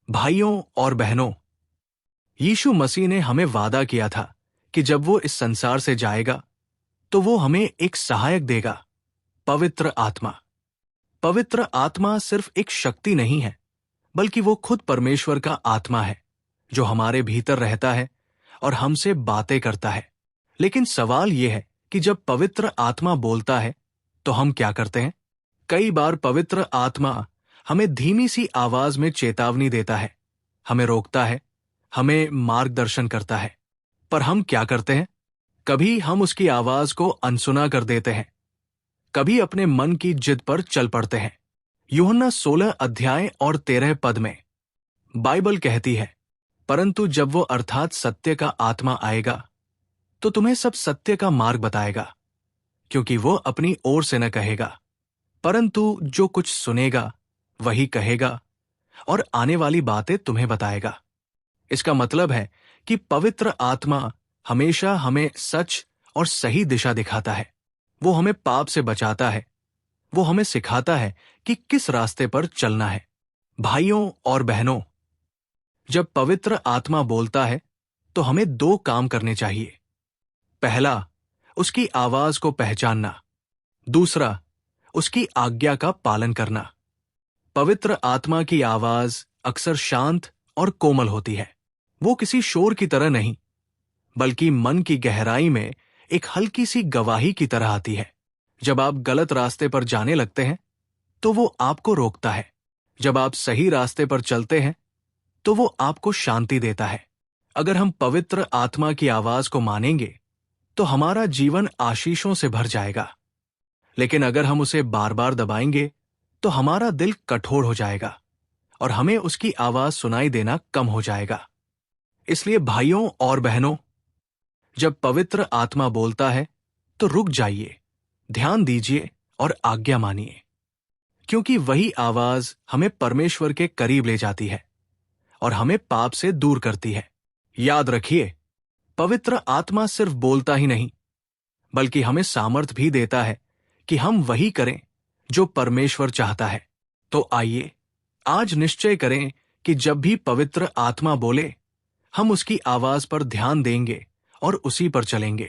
भाइयों और बहनों, यीशु मसीह ने हमें वादा किया था कि जब वो इस संसार से जाएगा तो वो हमें एक सहायक देगा, पवित्र आत्मा। पवित्र आत्मा सिर्फ एक शक्ति नहीं है, बल्कि वो खुद परमेश्वर का आत्मा है जो हमारे भीतर रहता है और हमसे बातें करता है। लेकिन सवाल यह है कि जब पवित्र आत्मा बोलता है तो हम क्या करते हैं? कई बार पवित्र आत्मा हमें धीमी सी आवाज में चेतावनी देता है, हमें रोकता है, हमें मार्गदर्शन करता है। पर हम क्या करते हैं? कभी हम उसकी आवाज को अनसुना कर देते हैं, कभी अपने मन की जिद पर चल पड़ते हैं। यूहन्ना 16 अध्याय और 13 पद में बाइबल कहती है, परंतु जब वो अर्थात सत्य का आत्मा आएगा तो तुम्हें सब सत्य का मार्ग बताएगा, क्योंकि वो अपनी ओर से न कहेगा, परंतु जो कुछ सुनेगा वही कहेगा और आने वाली बातें तुम्हें बताएगा। इसका मतलब है कि पवित्र आत्मा हमेशा हमें सच और सही दिशा दिखाता है। वो हमें पाप से बचाता है, वो हमें सिखाता है कि किस रास्ते पर चलना है। भाइयों और बहनों, जब पवित्र आत्मा बोलता है तो हमें दो काम करने चाहिए। पहला, उसकी आवाज को पहचानना। दूसरा, उसकी आज्ञा का पालन करना। पवित्र आत्मा की आवाज अक्सर शांत और कोमल होती है। वो किसी शोर की तरह नहीं, बल्कि मन की गहराई में एक हल्की सी गवाही की तरह आती है। जब आप गलत रास्ते पर जाने लगते हैं तो वो आपको रोकता है। जब आप सही रास्ते पर चलते हैं तो वो आपको शांति देता है। अगर हम पवित्र आत्मा की आवाज को मानेंगे तो हमारा जीवन आशीषों से भर जाएगा। लेकिन अगर हम उसे बार बार दबाएंगे तो हमारा दिल कठोर हो जाएगा और हमें उसकी आवाज सुनाई देना कम हो जाएगा। इसलिए भाइयों और बहनों, जब पवित्र आत्मा बोलता है तो रुक जाइए, ध्यान दीजिए और आज्ञा मानिए, क्योंकि वही आवाज हमें परमेश्वर के करीब ले जाती है और हमें पाप से दूर करती है। याद रखिए, पवित्र आत्मा सिर्फ बोलता ही नहीं, बल्कि हमें सामर्थ भी देता है कि हम वही करें जो परमेश्वर चाहता है। तो आइए आज निश्चय करें कि जब भी पवित्र आत्मा बोले, हम उसकी आवाज पर ध्यान देंगे और उसी पर चलेंगे।